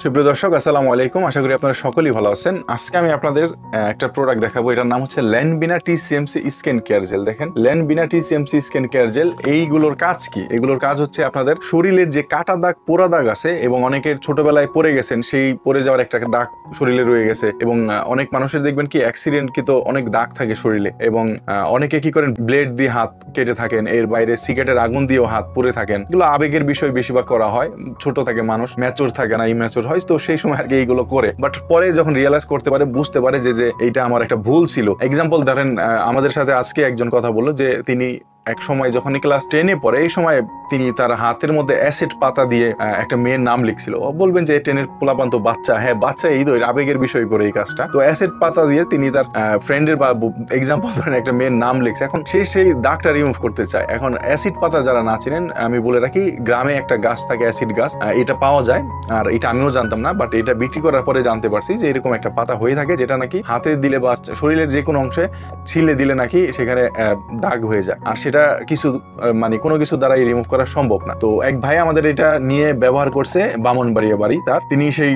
সুপ্রিয় দর্শক, আসসালামু আলাইকুম। আশা করি আপনারা সকলেই ভালো আছেন। আজকে আমি আপনাদের একটা প্রোডাক্ট দেখাবো। এটার নাম হচ্ছে ল্যানবিনা TCMC স্কিন কেয়ার জেল। দেখেন, ল্যানবিনা TCMC স্কিন কেয়ার জেল, এইগুলোর কাজ কি? এগুলোর কাজ হচ্ছে আপনাদের শরীরের যে কাটা দাগ, পোড়া দাগ আছে, এবং অনেকের ছোটবেলায় পড়ে গেছেন, সেই পড়ে যাওয়ার একটা দাগ শরীরে রয়ে গেছে, এবং অনেক মানুষের দেখবেন কি অ্যাক্সিডেন্ট কি তো অনেক দাগ থাকে শরীরে, এবং অনেকে কি করেন ব্লেড দিয়ে হাত কেটে থাকেন, এর বাইরে সিগারেটের আগুন দিয়েও হাত পুড়ে থাকেন। এগুলো আবেগের বিষয় বেশিরভাগ করা হয়। ছোট থাকে মানুষ, ম্যাচুর থাকে না, ইম্যাচুর হয়, তো সেই সময় আর কি এইগুলো করে। বাট পরে যখন রিয়েলাইজ করতে পারে, বুঝতে পারে যে এইটা আমার একটা ভুল ছিল। এক্সাম্পল ধরেন, আমাদের সাথে আজকে একজন কথা বললো যে তিনি এক সময় যখন ক্লাস 10-এ পড়ে, এই সময় তিনি তার হাতের মধ্যে অ্যাসিড পাতা দিয়ে একটা মেয়ের নাম লিখছিল। বলবেন যে 10-এর পোলাপান তো বাচ্চা, হ্যাঁ বাচ্চা, এই তো আবেগের বিষয় করে এই কাজটা। তো অ্যাসিড পাতা দিয়ে তিনি তার ফ্রেন্ডের বা এক্সাম্পল ধরেন একটা মেয়ের নাম লিখছে। এখন সেই দাগটা রিমুভ করতে চায়। এখন অ্যাসিড পাতা যারা না চিনেন, আমি বলে রাখি, গ্রামে একটা গাছ থাকে অ্যাসিড গাছ, এটা পাওয়া যায়। আর এটা আমিও জানতাম না, বাট এটা বিক্রি করার পরে জানতে পারছি যে এরকম একটা পাতা হয়ে থাকে, যেটা নাকি হাতে দিলে বা শরীরের যে কোনো অংশে ছিলে দিলে নাকি সেখানে দাগ হয়ে যায়। আর সেটা কিছু মানে কোনো কিছু দ্বারাই রিমুভ করা সম্ভব না। তো এক ভাই আমাদের এটা নিয়ে ব্যবহার করছে, বামনবাড়িয়া বাড়ি তার। তিনি সেই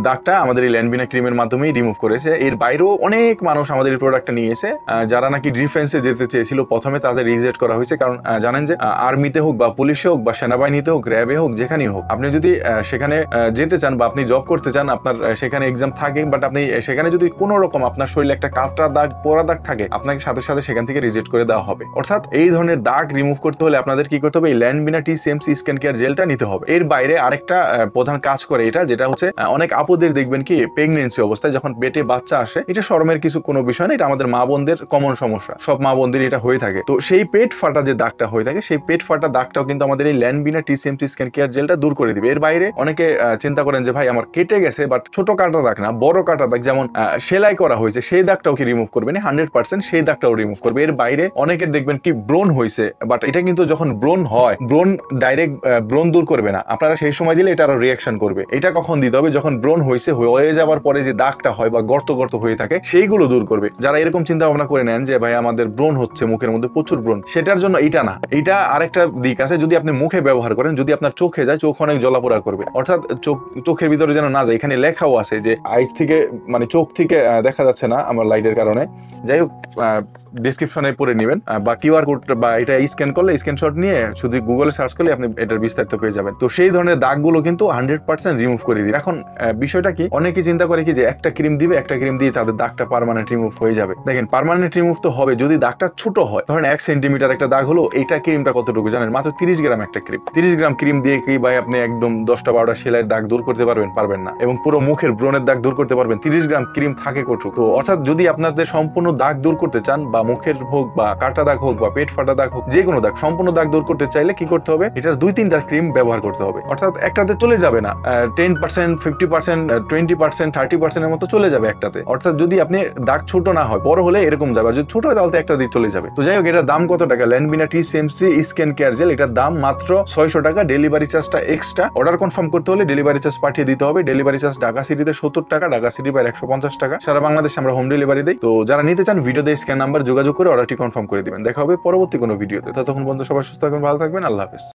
দাগটা আমাদের এই ল্যানবিনা ক্রিমের মাধ্যমেই রিমুভ করেছে। এর বাইরেও অনেক মানুষ আমাদের এই প্রোডাক্টটা নিয়েছে, যারা নাকি ডিফেন্সে যেতে চেয়েছিল। প্রথমে তাদের রিজেক্ট করা হয়েছে, কারণ জানেন যে আর্মিতে হোক বা পুলিশে হোক বা সেনাবাহিনীতে হোক, র্যাবে হোক, যেখানেই হোক, আপনি যদি সেখানে যেতে চান বা আপনি জব করতে চান, আপনার সেখানে এক্সাম থাকে, বাট আপনি সেখানে যদি কোনো রকম আপনার শরীরে একটা কাটা দাগ, পোড়া দাগ থাকে, আপনাকে সাথে সাথে সেখান থেকে রিজেক্ট করে দেওয়া হবে। অর্থাৎ এই ধরনের দাগ রিমুভ করতে হলে আপনাদের কি করতে হবে? এই ল্যানবিনা TCMC স্কিন কেয়ার জেলটা নিতে হবে। এর বাইরে আরেকটা প্রধান কাজ করে এটা, যেটা হচ্ছে অনেক আপুদের দেখবেন কি প্রেগনেন্সি অবস্থায় যখন পেটে বাচ্চা আসে, এটা শরমের কিছু কোনো বিষয় না, এটা আমাদের মা বোনদের কমন সমস্যা, সব মা বোনদের এটা হয়ে থাকে। তো সেই পেট ফাটা যে দাগটা হয়ে থাকে, সেই পেট ফাটা দাগটাও কিন্তু আমাদের এই ল্যানবিনা TCMC স্কিন কেয়ার জেলটা দূর করে দিবে। এর বাইরে অনেকে চিন্তা করেন যে ভাই আমার কেটে গেছে, বাট ছোট কাটা দাগ না, বড় কাটা দাগ, যেমন সেলাই করা হয়েছে, সেই দাগটাও কি রিমুভ করবে না? 100% সেই দাগটাও রিমুভ করবে। এর বাইরে অনেকের দেখবেন কি ব্রণ হয়েছে, বাট এটা কিন্তু যখন ব্রণ হয়, ব্রণ ডাইরেক্ট ব্রণ দূর করবে না, আপনারা সেই সময় দিলে এটা আরো রিয়াকশন করবে। এটা কখন দিতে হবে? যখন ব্রণ হয়েছে, হয়ে যাওয়ার পরে যে দাগটা হয় বা গর্ত গর্ত হয়ে থাকে, সেইগুলো দূর করবে। যারা এরকম চিন্তা ভাবনা করে নেন যে ভাই আমাদের ব্রণ হচ্ছে, মুখের মধ্যে প্রচুর ব্রণ, সেটার জন্য এটা না, এটা আরেকটা দিক আছে। যদি আপনি মুখে ব্যবহার করেন, যদি আপনার চোখে যায়, চোখ অনেক জ্বলাপোড়া করবে, অর্থাৎ চোখের ভিতরে যেন না যায়। এখানে লেখাও আছে যে আইস থেকে, মানে চোখ থেকে দেখা যাচ্ছে না আমার লাইটের কারণে, যাই হোক ডেসক্রিপশনে পড়ে নেবেন, বা কিউআর কোড বা এটা স্ক্যান করলে, স্ক্রিনশট নিয়ে শুধু গুগলে সার্চ করলে আপনি এটার বিস্তারিত পেয়ে যাবেন। তো সেই ধরনের দাগগুলো কিন্তু 100% রিমুভ করে দিবে। এখন বিষয়টা কি, অনেকে চিন্তা করে কি যে একটা ক্রিম দিবে, একটা ক্রিম দিয়ে তাদের দাগটা পার্মানেন্ট রিমুভ হয়ে যাবে। দেখেন, পার্মানেন্ট রিমুভ তো হবে যদি দাগটা ছোট হয়। ধরেন 1 সেন্টিমিটার একটা দাগ হলো, এইটা ক্রিমটা কতটুকু জানেন? মাত্র 30 গ্রাম একটা ক্রিম। 30 গ্রাম ক্রিম দিয়ে কি ভাই আপনি একদম 10টা-12টা সেলাইয়ের দাগ দূর করতে পারবেন? পারবেন না। এবং পুরো মুখের ব্রণের দাগ দূর করতে পারবেন? 30 গ্রাম ক্রিম থাকে কতটুকু? তো অর্থাৎ যদি আপনাদের সম্পূর্ণ দাগ দূর করতে চান, বা মুখের হোক বা কাটা দাগ হোক বা পেট ফাটা দাগ হোক, যে কোনো দাগ, সম্পূর্ণ দাগ দূর করতে চাইলে কি করতে হবে? এটার 2-3টা ক্রিম ব্যবহার করতে হবে। অর্থাৎ একটাতে চলে যাবে না, 10%, 50%, 20%, 30% এর মতো চলে যাবে একটাতে। অর্থাৎ যদি আপনি দাগ ছোট না হয়, বড় হলে এরকম যাবে, আর যদি ছোট হয় তাহলে একটা দিয়ে চলে যাবে। তো যাই হোক, এটার দাম কত টাকা? ল্যানবিনা TCMC স্কিন কেয়ার জেল, এটার দাম মাত্র 600 টাকা। ডেলিভারি চার্জটা এক্সট্রা। অর্ডার কনফার্ম করতে হলে ডেলিভারি চার্জ পাঠিয়ে দিতে হবে। ডেলিভারি চার্জ ঢাকা সিটিতে 70 টাকা, ঢাকা সিটি বাইরে 150 টাকা। সারা বাংলাদেশে আমরা হোম ডেলিভারি দিই। তো যারা নিতে চান, ভিডিওতে স্ক্যান নাম্বার যোগাযোগ করে অর্ডারটি কনফার্ম করে দিবেন। দেখা হবে পরবর্তী কোনো ভিডিওতে। ততক্ষণ পর্যন্ত সবাই সুস্থ থাকবেন, ভালো থাকবেন। আল্লাহ হাফেজ।